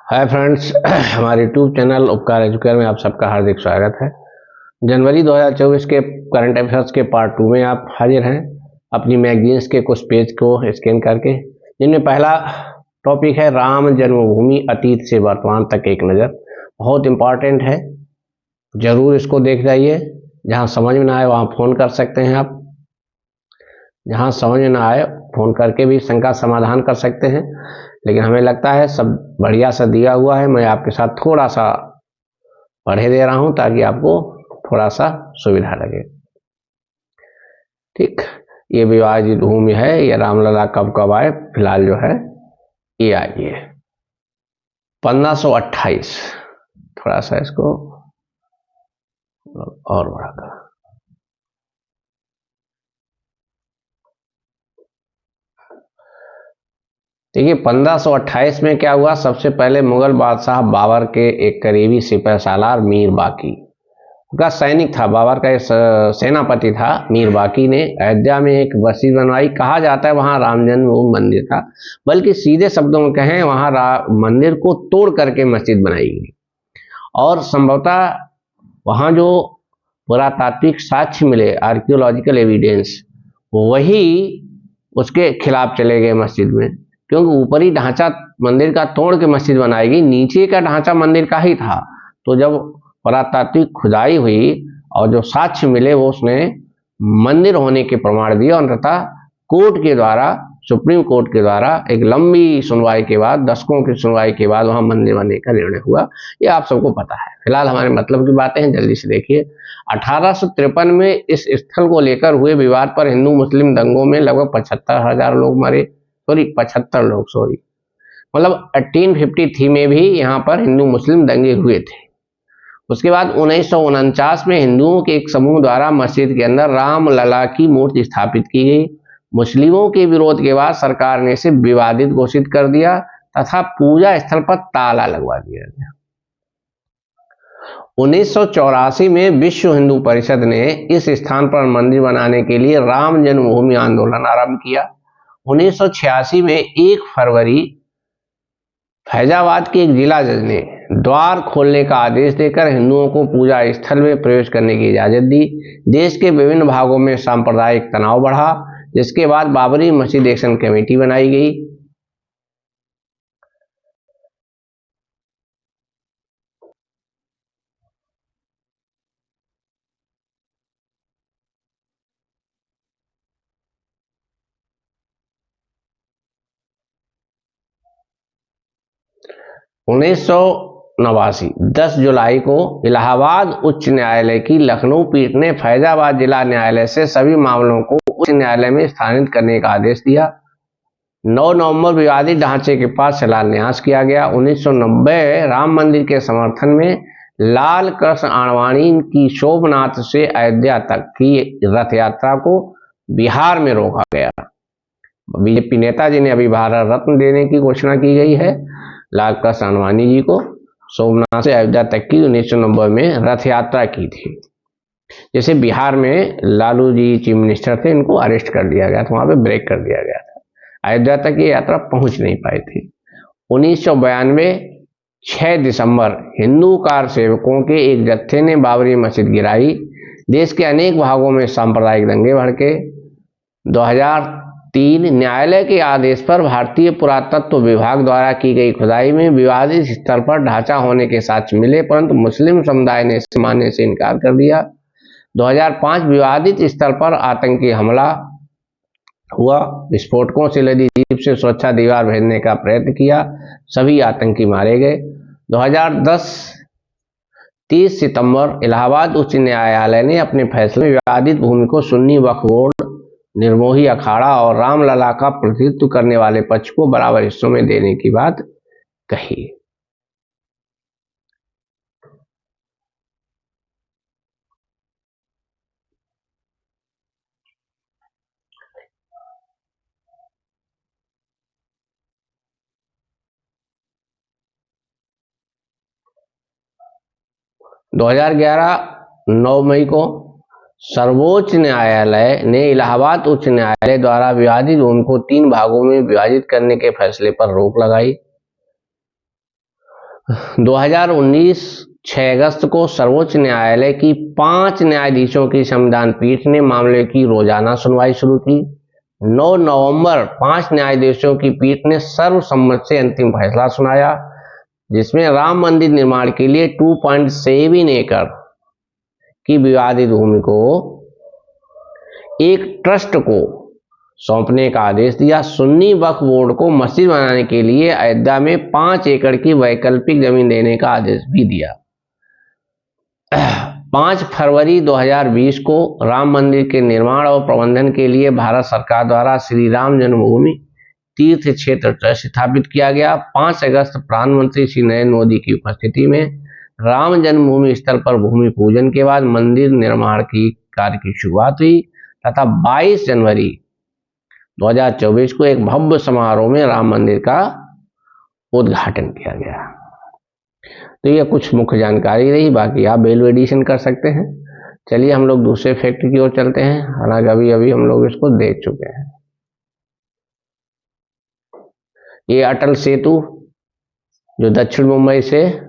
Hi friends, हमारे YouTube channel उपकार educare में आप सबका हार्दिक स्वागत है। जनवरी 2024 के करंट अफेयर्स के पार्ट 2 में आप हाजिर हैं अपनी मैगजीन्स के कुछ पेज को स्कैन करके, जिनमें पहला टॉपिक है राम जन्मभूमि अतीत से वर्तमान तक एक नज़र। बहुत इम्पॉर्टेंट है, ज़रूर इसको देख जाइए। जहाँ समझ में ना आए वहाँ फ़ोन कर सकते हैं आप, जहाँ समझ में ना आए फ़ोन करके भी शंका समाधान कर सकते हैं। लेकिन हमें लगता है सब बढ़िया सा दिया हुआ है, मैं आपके साथ थोड़ा सा पढ़े दे रहा हूं ताकि आपको थोड़ा सा सुविधा लगे। ठीक, ये विवादित भूमि है, ये रामलला कब कब आए, फिलहाल जो है ये आई है 1528। थोड़ा सा इसको और बढ़ाकर देखिए 1528 में क्या हुआ। सबसे पहले मुगल बादशाह बाबर के एक करीबी सिपह सालार मीर बाकी का सैनिक था, बाबर का सेनापति था मीर बाकी ने अयोध्या में एक मस्जिद बनवाई। कहा जाता है वहां राम जन्मभूमि मंदिर था, बल्कि सीधे शब्दों में कहें वहां मंदिर को तोड़ करके मस्जिद बनाई गई। और संभवतः वहां जो पुरातात्विक साक्ष्य मिले, आर्कियोलॉजिकल एविडेंस, वही उसके खिलाफ चले गए मस्जिद में, क्योंकि ऊपरी ढांचा मंदिर का तोड़ के मस्जिद बनाई गई, नीचे का ढांचा मंदिर का ही था। तो जब पुरातात्विक खुदाई हुई और जो साक्ष्य मिले वो उसने मंदिर होने के प्रमाण दिए, और तथा कोर्ट के द्वारा, सुप्रीम कोर्ट के द्वारा एक लंबी सुनवाई के बाद, दशकों की सुनवाई के बाद वहां मंदिर बनने का निर्णय हुआ। ये आप सबको पता है। फिलहाल हमारे मतलब की बातें हैं, जल्दी से देखिए। 1853 में इस स्थल को लेकर हुए विवाद पर हिंदू मुस्लिम दंगों में लगभग 75,000 लोग मरे। 75 लोग, मतलब 1853 में भी यहाँ पर हिंदू मुस्लिम दंगे हुए थे। उसके बाद 1949 में हिंदुओं के एक समूह द्वारा मस्जिद के अंदर रामलला की मूर्ति स्थापित की गई। मुस्लिमों के विरोध के बाद सरकार ने इसे विवादित घोषित कर दिया तथा पूजा स्थल पर ताला लगवा दिया गया। 1984 में विश्व हिंदू परिषद ने इस स्थान पर मंदिर बनाने के लिए राम जन्मभूमि आंदोलन आरंभ किया। 1986 में 1 फरवरी फैजाबाद के एक जिला जज ने द्वार खोलने का आदेश देकर हिंदुओं को पूजा स्थल में प्रवेश करने की इजाजत दी। देश के विभिन्न भागों में सांप्रदायिक तनाव बढ़ा, जिसके बाद बाबरी मस्जिद एक्शन कमेटी बनाई गई। उन्नीस सौ 10 जुलाई को इलाहाबाद उच्च न्यायालय की लखनऊ पीठ ने फैजाबाद जिला न्यायालय से सभी मामलों को उच्च न्यायालय में स्थानांतरित करने का आदेश दिया। 9 नवंबर विवादित ढांचे के पास शिलान्यास किया गया। 1990 राम मंदिर के समर्थन में लाल कृष्ण आडवाणी की शोभनाथ से अयोध्या तक की रथ यात्रा को बिहार में रोका गया। बीजेपी नेताजी ने अभी भारत रत्न देने की घोषणा की गई है लाल कृष्ण आडवाणी जी को। सोमनाथ से अयोध्या तक की 1990 में रथ यात्रा की थी। जैसे बिहार में लालू जी चीफ मिनिस्टर थे, इनको अरेस्ट कर दिया गया था, वहां पे ब्रेक कर दिया गया था, अयोध्या तक ये यात्रा पहुंच नहीं पाई थी। 1992 6 दिसंबर हिंदू कार सेवकों के एक जत्थे ने बाबरी मस्जिद गिराई। देश के अनेक भागों में सांप्रदायिक दंगे भड़के। 2003 न्यायालय के आदेश पर भारतीय पुरातत्व विभाग द्वारा की गई खुदाई में विवादित स्थल पर ढांचा होने के साक्ष्य मिले, परंतु मुस्लिम समुदाय ने इसे मानने से इनकार कर दिया। 2005 विवादित स्थल पर आतंकी हमला हुआ। विस्फोटकों से लदी जीप से सुरक्षा दीवार भेजने का प्रयत्न किया, सभी आतंकी मारे गए। 2010 30 सितंबर इलाहाबाद उच्च न्यायालय ने अपने फैसले में विवादित भूमि को सुन्नी वक्फ बोर्ड, निर्मोही अखाड़ा और रामलला का प्रतिनिधित्व करने वाले पक्ष को बराबर हिस्सों में देने की बात कही। दो 9 मई को सर्वोच्च न्यायालय ने इलाहाबाद उच्च न्यायालय द्वारा विवादित भूमि को 3 भागों में विभाजित करने के फैसले पर रोक लगाई। 2019 6 अगस्त को सर्वोच्च न्यायालय की 5 न्यायाधीशों की संविधान पीठ ने मामले की रोजाना सुनवाई शुरू की। 9 नवंबर 5 न्यायाधीशों की पीठ ने सर्वसम्मति से अंतिम फैसला सुनाया, जिसमें राम मंदिर निर्माण के लिए 2.7 एकड़ की विवादित भूमि को एक ट्रस्ट को सौंपने का आदेश दिया। सुन्नी वक्फ बोर्ड को मस्जिद बनाने के लिए अयोध्या में 5 एकड़ की वैकल्पिक जमीन देने का आदेश भी दिया। 5 फरवरी 2020 को राम मंदिर के निर्माण और प्रबंधन के लिए भारत सरकार द्वारा श्री राम जन्मभूमि तीर्थ क्षेत्र ट्रस्ट स्थापित किया गया। 5 अगस्त प्रधानमंत्री श्री नरेंद्र मोदी की उपस्थिति में राम जन्मभूमि स्थल पर भूमि पूजन के बाद मंदिर निर्माण की कार्य की शुरुआत हुई तथा 22 जनवरी 2024 को एक भव्य समारोह में राम मंदिर का उद्घाटन किया गया। तो ये कुछ मुख्य जानकारी रही, बाकी आप वैल्यू एडिशन कर सकते हैं। चलिए हम लोग दूसरे फैक्ट की ओर चलते हैं, हालांकि अभी हम लोग इसको देख चुके हैं। ये अटल सेतु जो दक्षिण मुंबई से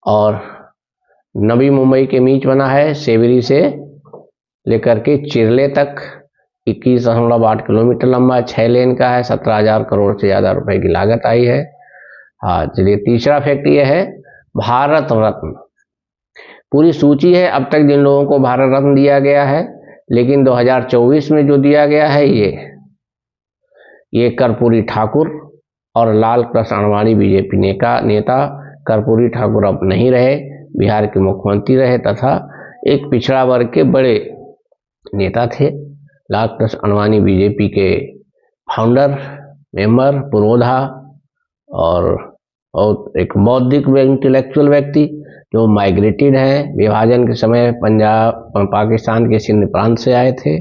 और नवी मुंबई के बीच बना है, सेवरी से लेकर के चिरले तक 21.8 किलोमीटर लंबा, 6 लेन का है, 17,000 करोड़ से ज्यादा रुपए की लागत आई है। हाँ चलिए, तीसरा फैक्ट ये है भारत रत्न। पूरी सूची है अब तक जिन लोगों को भारत रत्न दिया गया है, लेकिन 2024 में जो दिया गया है ये कर्पूरी ठाकुर और लाल कृष्ण आडवाणी बीजेपी नेता कर्पूरी ठाकुर अब नहीं रहे, बिहार के मुख्यमंत्री रहे तथा एक पिछड़ा वर्ग के बड़े नेता थे। लाल कृष्ण आडवाणी बीजेपी के फाउंडर, मेंबर, पुरोधा और एक बौद्धिक इंटेलेक्चुअल व्यक्ति जो माइग्रेटेड है। विभाजन के समय पाकिस्तान के सिंध प्रांत से आए थे।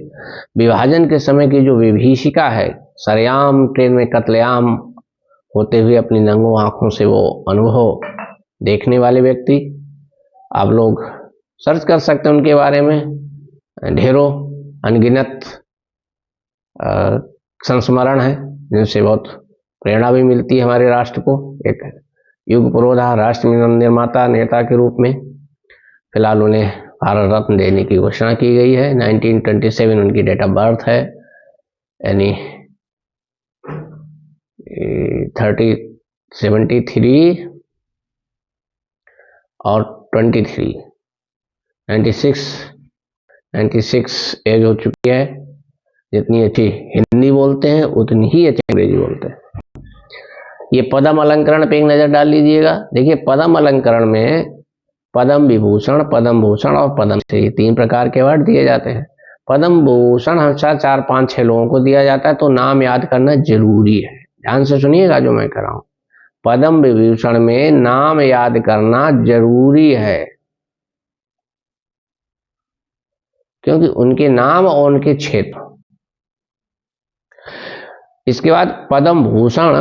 विभाजन के समय की जो विभीषिका है, सरेआम ट्रेन में कत्लेआम होते हुए अपनी नंगों आंखों से वो अनुभव देखने वाले व्यक्ति, आप लोग सर्च कर सकते हैं उनके बारे में। ढेरों अनगिनत संस्मरण है जिनसे बहुत प्रेरणा भी मिलती है हमारे राष्ट्र को। एक युग पुरोधा राष्ट्र निर्माता नेता के रूप में फिलहाल उन्हें भारत रत्न देने की घोषणा की गई है। 1927 उनकी डेट ऑफ बर्थ है, यानी 73 और 23 96 एज हो चुकी है। जितनी अच्छी हिंदी बोलते हैं उतनी ही अच्छी अंग्रेजी बोलते हैं। ये पद्म अलंकरण पे एक नजर डाल लीजिएगा। देखिए पद्म अलंकरण में पद्म विभूषण, पद्म भूषण और पद्म श्री 3 प्रकार के वर्ड दिए जाते हैं। पद्म भूषण हमेशा 4, 5, 6 लोगों को दिया जाता है, तो नाम याद करना जरूरी है। ध्यान से सुनिएगा जो मैं कर रहा हूं। पद्म विभूषण में नाम याद करना जरूरी है, क्योंकि उनके नाम और उनके क्षेत्र। इसके बाद पद्म भूषण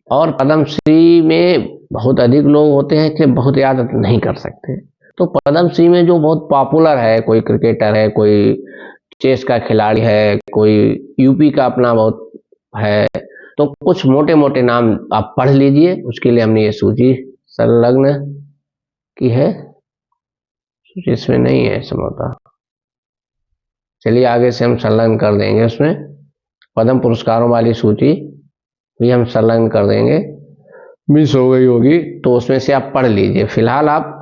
और पद्म श्री में बहुत अधिक लोग होते हैं कि बहुत याद नहीं कर सकते। तो पद्म श्री में जो बहुत पॉपुलर है, कोई क्रिकेटर है, कोई चेस का खिलाड़ी है, कोई यूपी का अपना बहुत है, तो कुछ मोटे मोटे नाम आप पढ़ लीजिए। उसके लिए हमने ये सूची संलग्न की है, सूची इसमें नहीं है समझता। चलिए आगे से हम संलग्न कर देंगे, उसमें पद्म पुरस्कारों वाली सूची भी हम संलग्न कर देंगे। मिस हो गई होगी तो उसमें से आप पढ़ लीजिए। फिलहाल आप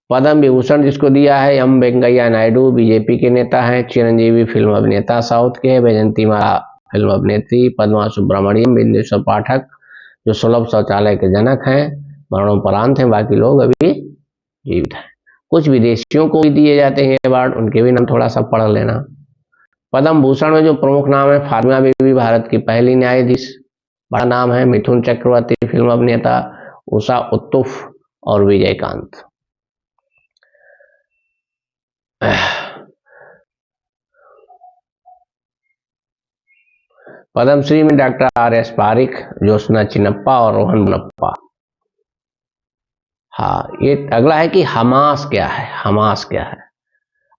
पद्म विभूषण जिसको दिया है एम वेंकैया नायडू, बीजेपी के नेता हैं। चिरंजीवी फिल्म अभिनेता साउथ के, वैजयंती माला फिल्म अभिनेत्री, पद्मा सुब्रमण्यम, बिंदेश्वर पाठक जो सुलभ शौचालय के जनक हैं, मरणोपरांत हैं, बाकी लोग अभी जीवित हैं। कुछ विदेशियों को भी दिए जाते हैं अवार्ड, उनके भी नाम थोड़ा सा पढ़ लेना। पद्म भूषण में जो प्रमुख नाम है, फातिमा बीबी भारत की पहली न्यायाधीश, बड़ा नाम है। मिथुन चक्रवर्ती फिल्म अभिनेता, उषा उत्तुफ और विजयकांत। पद्मश्री में डॉक्टर R.S. पारिक, ज्योत्सना चिन्नप्पा और रोहन बनप्पा। हाँ, ये अगला है कि हमास क्या है। हमास क्या है?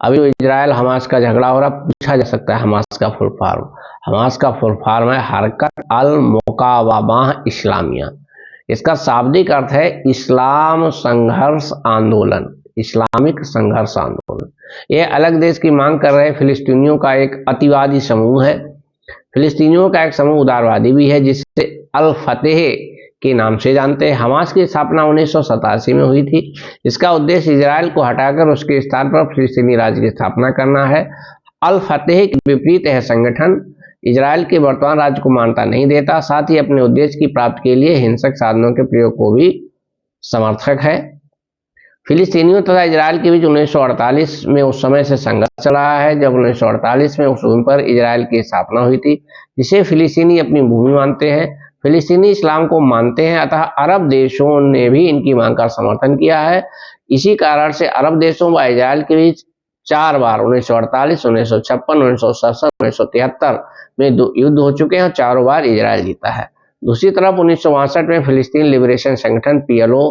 अभी तो इजराइल हमास का झगड़ा हो रहा, पूछा जा सकता है हमास का फुल फॉर्म। हमास का फुल फॉर्म है हरकत अल मुकावामा इस्लामिया, इसका शाब्दिक अर्थ है इस्लाम संघर्ष आंदोलन, इस्लामिक संघर्ष आंदोलन। यह अलग देश की मांग कर रहे फिलिस्तीनियों का एक अतिवादी समूह है। फिलिस्तीनियों का एक समूह उदारवादी भी है जिसे अल फतेह के नाम से जानते हैं। हमास की स्थापना 1987 में हुई थी। इसका उद्देश्य इजराइल को हटाकर उसके स्थान पर फिलिस्तीनी राज्य की स्थापना करना है। अल फतेह के विपरीत यह संगठन इजराइल के वर्तमान राज्य को मान्यता नहीं देता, साथ ही अपने उद्देश्य की प्राप्ति के लिए हिंसक साधनों के प्रयोग को भी समर्थक है। फिलिस्तीनियों तथा इजराइल के बीच 1948 में उस समय से संघर्ष चल रहा है जब 1948 में उस भूमि पर इजराइल की स्थापना हुई थी, जिसे फिलिस्तीनी अपनी भूमि मानते हैं। फिलिस्तीनी इस्लाम को मानते हैं, अतः अरब देशों ने भी इनकी मांग का समर्थन किया है। इसी कारण से अरब देशों व इजराइल के बीच 4 बार 1948, 1956, 1967, 1973 में युद्ध हो चुके हैं और 4 बार इजराइल जीता है। दूसरी तरफ 1962 में फिलिस्तीन लिबरेशन संगठन PLO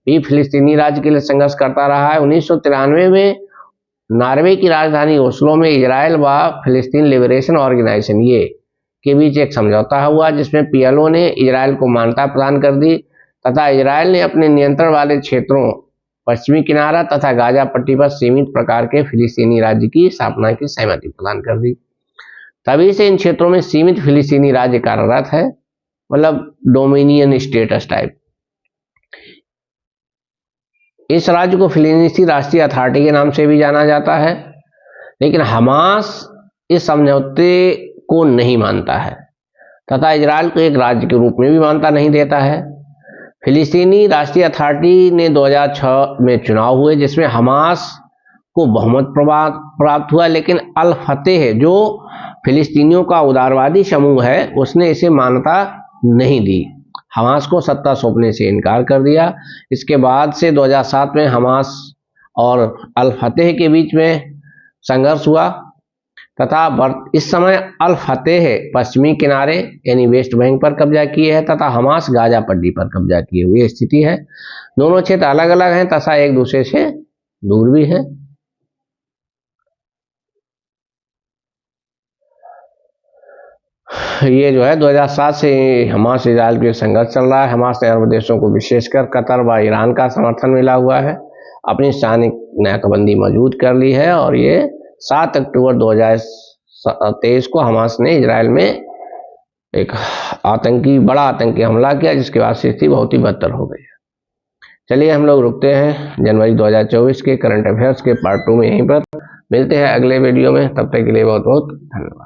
भी फिलिस्तीनी राज्य के लिए संघर्ष करता रहा है। 1993 में नॉर्वे की राजधानी ओस्लो में इजराइल व फिलिस्तीन लिबरेशन ऑर्गेनाइजेशन ये के बीच एक समझौता हुआ, जिसमें PLO ने इजराइल को मान्यता प्रदान कर दी तथा इजराइल ने अपने नियंत्रण वाले क्षेत्रों पश्चिमी किनारा तथा गाजा पट्टी पर सीमित प्रकार के फिलिस्तीनी राज्य की स्थापना की सहमति प्रदान कर दी। तभी से इन क्षेत्रों में सीमित फिलिस्तीनी राज्य कार्यरत है, मतलब डोमिनियन स्टेटस टाइप। इस राज्य को फिलिस्तीनी राष्ट्रीय अथॉरिटी के नाम से भी जाना जाता है, लेकिन हमास इस समझौते को नहीं मानता है तथा इजराइल को एक राज्य के रूप में भी मान्यता नहीं देता है। फिलिस्तीनी राष्ट्रीय अथॉरिटी ने 2006 में चुनाव हुए जिसमें हमास को बहुमत प्राप्त हुआ, लेकिन अल फतेह जो फिलिस्तीनियों का उदारवादी समूह है उसने इसे मान्यता नहीं दी, हमास को सत्ता सौंपने से इनकार कर दिया। इसके बाद से 2007 में हमास और अल फतेह के बीच में संघर्ष हुआ तथा इस समय अल फतेह पश्चिमी किनारे यानी वेस्ट बैंक पर कब्जा किए है तथा हमास गाजा पट्टी पर कब्जा किए हुए स्थिति है। दोनों क्षेत्र अलग अलग हैं तथा एक दूसरे से दूर भी है। ये जो है 2007 से हमास इजराइल के संघर्ष चल रहा है। हमास ने अरब देशों को विशेषकर कतर व ईरान का समर्थन मिला हुआ है, अपनी स्थानिक नाकाबंदी मौजूद कर ली है और ये 7 अक्टूबर 2023 को हमास ने इजराइल में एक बड़ा आतंकी हमला किया, जिसके बाद स्थिति बहुत ही बदतर हो गई। चलिए हम लोग रुकते हैं जनवरी 2024 के करंट अफेयर्स के पार्ट 2 में यहीं पर। मिलते हैं अगले वीडियो में, तब तक के लिए बहुत बहुत धन्यवाद।